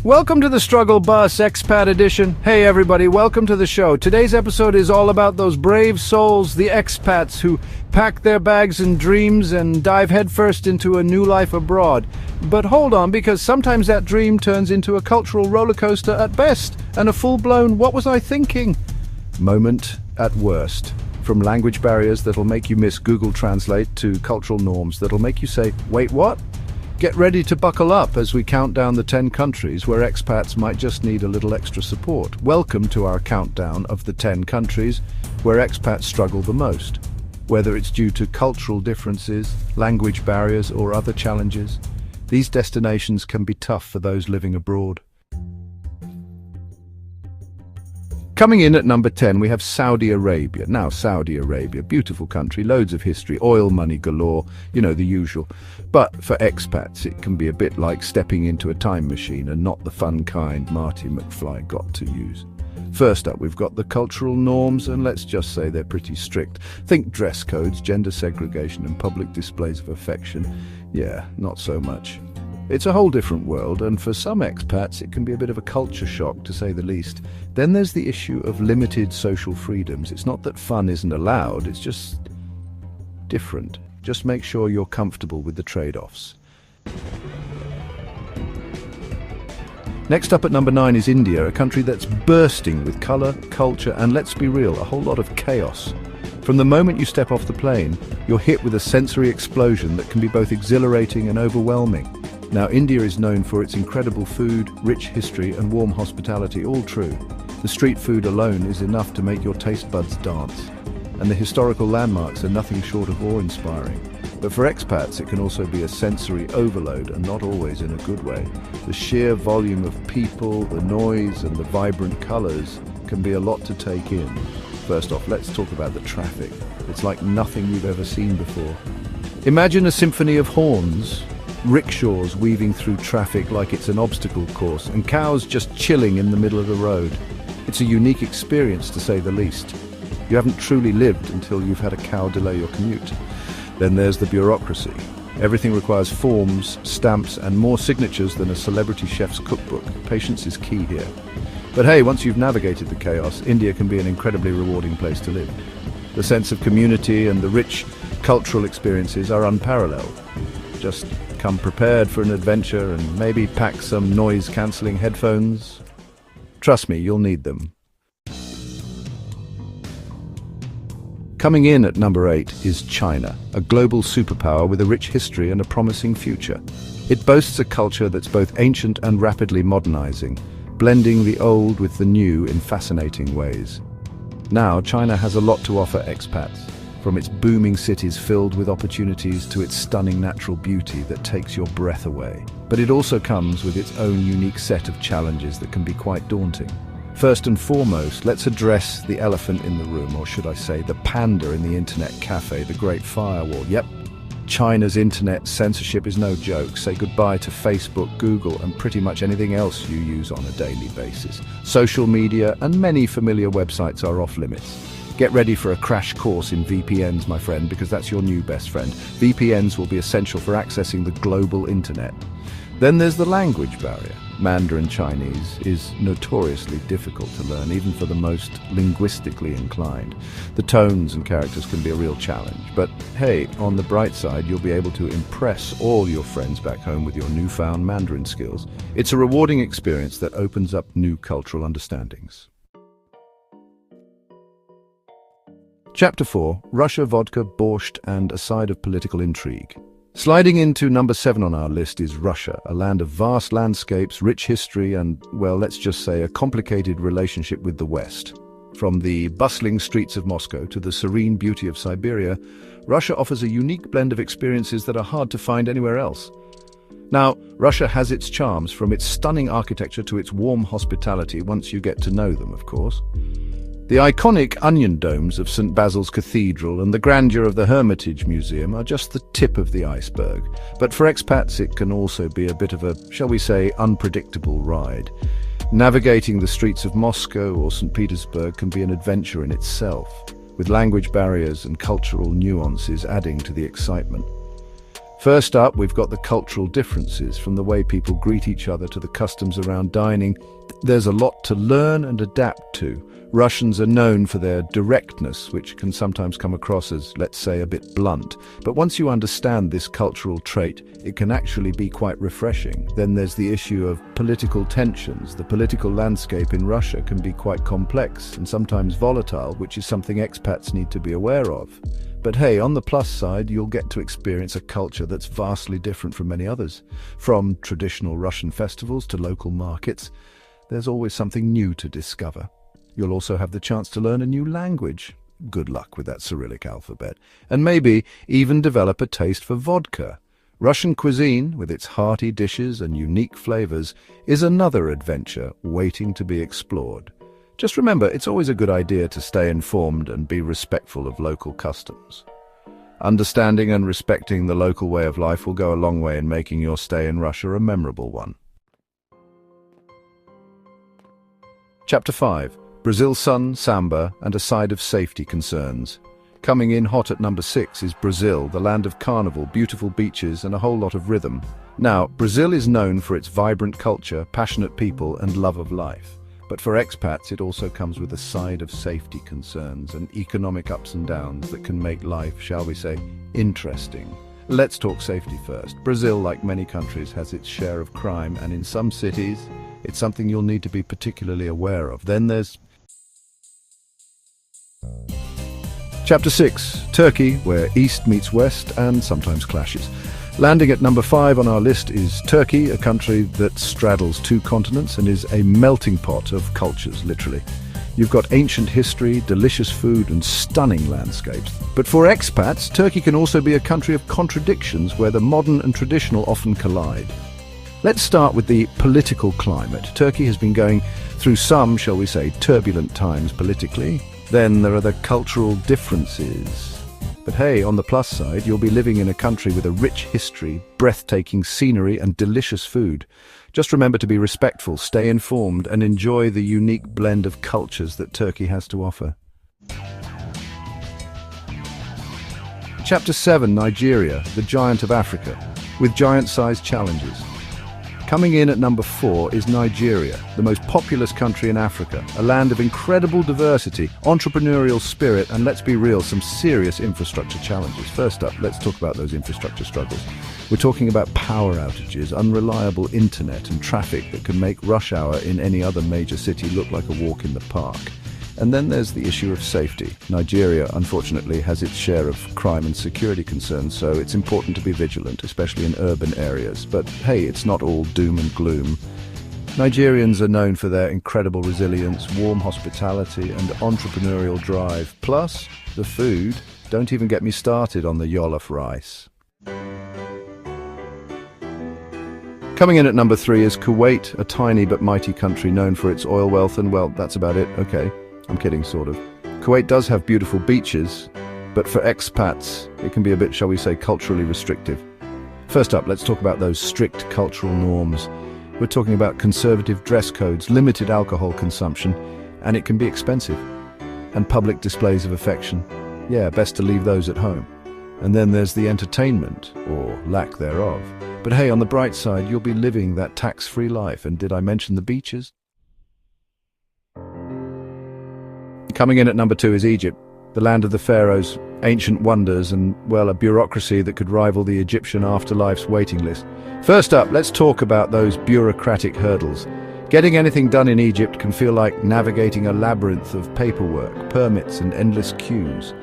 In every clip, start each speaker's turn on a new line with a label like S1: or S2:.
S1: Welcome to the Struggle Bus Expat Edition. Hey everybody, welcome to the show. Today's episode is all about those brave souls, the expats who pack their bags and dreams and dive headfirst into a new life abroad. But hold on, because sometimes that dream turns into a cultural roller coaster at best and a full-blown "what was I thinking" moment at worst. From language barriers that'll make you miss Google Translate to cultural norms that'll make you say, "Wait, what?" Get ready to buckle up as we count down the 10 countries where expats might just need a little extra support. Welcome to our countdown of the 10 countries where expats struggle the most. Whether it's due to cultural differences, language barriers, or other challenges, these destinations can be tough for those living abroad. Coming in at number 10, we have Saudi Arabia. Now, Saudi Arabia, beautiful country, loads of history, oil money galore, you know, the usual. But for expats, it can be a bit like stepping into a time machine and not the fun kind Marty McFly got to use. First up, we've got the cultural norms, and let's just say they're pretty strict. Think dress codes, gender segregation, and public displays of affection. Yeah, not so much. It's a whole different world, and for some expats it can be a bit of a culture shock, to say the least. Then there's the issue of limited social freedoms. It's not that fun isn't allowed, it's just different. Just make sure you're comfortable with the trade-offs. Next up at number 9 is India, a country that's bursting with colour, culture, and let's be real, a whole lot of chaos. From the moment you step off the plane, you're hit with a sensory explosion that can be both exhilarating and overwhelming. Now, India is known for its incredible food, rich history, and warm hospitality, all true. The street food alone is enough to make your taste buds dance, and the historical landmarks are nothing short of awe-inspiring. But for expats, it can also be a sensory overload, and not always in a good way. The sheer volume of people, the noise, and the vibrant colours can be a lot to take in. First off, let's talk about the traffic. It's like nothing you've ever seen before. Imagine a symphony of horns, rickshaws weaving through traffic like it's an obstacle course, and cows just chilling in the middle of the road. It's a unique experience, to say the least. You haven't truly lived until you've had a cow delay your commute. Then there's the bureaucracy. Everything requires forms, stamps, and more signatures than a celebrity chef's cookbook. Patience is key here. But hey, once you've navigated the chaos, India can be an incredibly rewarding place to live. The sense of community and the rich cultural experiences are unparalleled. Just come prepared for an adventure and maybe pack some noise-cancelling headphones. Trust me, you'll need them. Coming in at number 8 is China, a global superpower with a rich history and a promising future. It boasts a culture that's both ancient and rapidly modernizing, blending the old with the new in fascinating ways. Now, China has a lot to offer expats. From its booming cities filled with opportunities to its stunning natural beauty that takes your breath away. But it also comes with its own unique set of challenges that can be quite daunting. First and foremost, let's address the elephant in the room, or should I say the panda in the internet cafe, the Great Firewall. Yep, China's internet censorship is no joke. Say goodbye to Facebook, Google, and pretty much anything else you use on a daily basis. Social media and many familiar websites are off limits. Get ready for a crash course in VPNs, my friend, because that's your new best friend. VPNs will be essential for accessing the global internet. Then there's the language barrier. Mandarin Chinese is notoriously difficult to learn, even for the most linguistically inclined. The tones and characters can be a real challenge. But hey, on the bright side, you'll be able to impress all your friends back home with your newfound Mandarin skills. It's a rewarding experience that opens up new cultural understandings. Chapter 4, Russia, Vodka, Borscht, and a Side of Political Intrigue. Sliding into number 7 on our list is Russia, a land of vast landscapes, rich history, and, well, let's just say a complicated relationship with the West. From the bustling streets of Moscow to the serene beauty of Siberia, Russia offers a unique blend of experiences that are hard to find anywhere else. Now, Russia has its charms, from its stunning architecture to its warm hospitality, once you get to know them, of course. The iconic onion domes of St. Basil's Cathedral and the grandeur of the Hermitage Museum are just the tip of the iceberg. But for expats, it can also be a bit of a, shall we say, unpredictable ride. Navigating the streets of Moscow or St. Petersburg can be an adventure in itself, with language barriers and cultural nuances adding to the excitement. First up, we've got the cultural differences, from the way people greet each other to the customs around dining. There's a lot to learn and adapt to. Russians are known for their directness, which can sometimes come across as, let's say, a bit blunt. But once you understand this cultural trait, it can actually be quite refreshing. Then there's the issue of political tensions. The political landscape in Russia can be quite complex and sometimes volatile, which is something expats need to be aware of. But hey, on the plus side, you'll get to experience a culture that's vastly different from many others. From traditional Russian festivals to local markets, there's always something new to discover. You'll also have the chance to learn a new language. Good luck with that Cyrillic alphabet. And maybe even develop a taste for vodka. Russian cuisine, with its hearty dishes and unique flavors, is another adventure waiting to be explored. Just remember, it's always a good idea to stay informed and be respectful of local customs. Understanding and respecting the local way of life will go a long way in making your stay in Russia a memorable one. Chapter 5. Brazil's sun, samba, and a side of safety concerns. Coming in hot at number 6 is Brazil, the land of carnival, beautiful beaches, and a whole lot of rhythm. Now, Brazil is known for its vibrant culture, passionate people, and love of life. But for expats, it also comes with a side of safety concerns and economic ups and downs that can make life, shall we say, interesting. Let's talk safety first. Brazil, like many countries, has its share of crime, and in some cities, it's something you'll need to be particularly aware of. Then there's Chapter 6. Turkey, where East meets West and sometimes clashes. Landing at number 5 on our list is Turkey, a country that straddles 2 continents and is a melting pot of cultures, literally. You've got ancient history, delicious food, and stunning landscapes. But for expats, Turkey can also be a country of contradictions where the modern and traditional often collide. Let's start with the political climate. Turkey has been going through some, shall we say, turbulent times politically. Then there are the cultural differences. But hey, on the plus side, you'll be living in a country with a rich history, breathtaking scenery, and delicious food. Just remember to be respectful, stay informed, and enjoy the unique blend of cultures that Turkey has to offer. Chapter 7, Nigeria, the giant of Africa, with giant-sized challenges. Coming in at number 4 is Nigeria, the most populous country in Africa, a land of incredible diversity, entrepreneurial spirit, and let's be real, some serious infrastructure challenges. First up, let's talk about those infrastructure struggles. We're talking about power outages, unreliable internet, and traffic that can make rush hour in any other major city look like a walk in the park. And then there's the issue of safety. Nigeria, unfortunately, has its share of crime and security concerns, so it's important to be vigilant, especially in urban areas. But hey, it's not all doom and gloom. Nigerians are known for their incredible resilience, warm hospitality, and entrepreneurial drive. Plus, the food. Don't even get me started on the jollof rice. Coming in at number 3 is Kuwait, a tiny but mighty country known for its oil wealth, and well, that's about it. Okay. I'm kidding, sort of. Kuwait does have beautiful beaches, but for expats, it can be a bit, shall we say, culturally restrictive. First up, let's talk about those strict cultural norms. We're talking about conservative dress codes, limited alcohol consumption, and it can be expensive. And public displays of affection. Yeah, best to leave those at home. And then there's the entertainment, or lack thereof. But hey, on the bright side, you'll be living that tax-free life. And did I mention the beaches? Coming in at number 2 is Egypt, the land of the pharaohs, ancient wonders, and, well, a bureaucracy that could rival the Egyptian afterlife's waiting list. First up, let's talk about those bureaucratic hurdles. Getting anything done in Egypt can feel like navigating a labyrinth of paperwork, permits, and endless queues.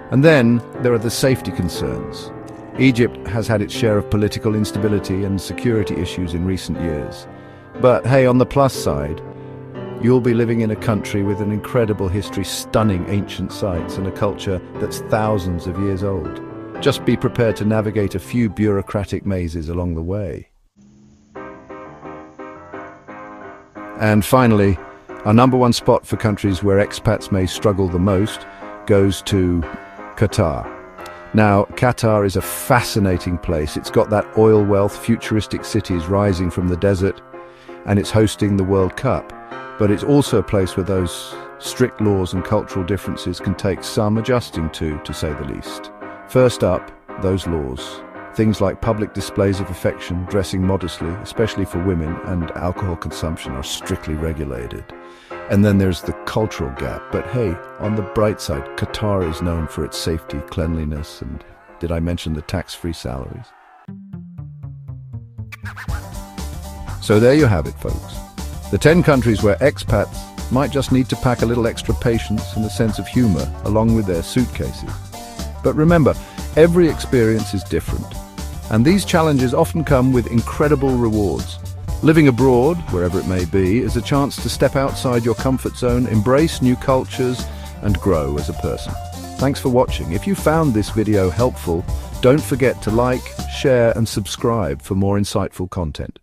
S1: And then there are the safety concerns. Egypt has had its share of political instability and security issues in recent years. But hey, on the plus side, you'll be living in a country with an incredible history, stunning ancient sites, and a culture that's thousands of years old. Just be prepared to navigate a few bureaucratic mazes along the way. And finally, our number 1 spot for countries where expats may struggle the most goes to Qatar. Now, Qatar is a fascinating place. It's got that oil wealth, futuristic cities rising from the desert, and it's hosting the World Cup. But it's also a place where those strict laws and cultural differences can take some adjusting to say the least. First up, those laws. Things like public displays of affection, dressing modestly, especially for women, and alcohol consumption are strictly regulated. And then there's the cultural gap. But hey, on the bright side, Qatar is known for its safety, cleanliness, and did I mention the tax-free salaries? So there you have it, folks. The 10 countries where expats might just need to pack a little extra patience and a sense of humor along with their suitcases. But remember, every experience is different, and these challenges often come with incredible rewards. Living abroad, wherever it may be, is a chance to step outside your comfort zone, embrace new cultures, and grow as a person. Thanks for watching. If you found this video helpful, don't forget to like, share, and subscribe for more insightful content.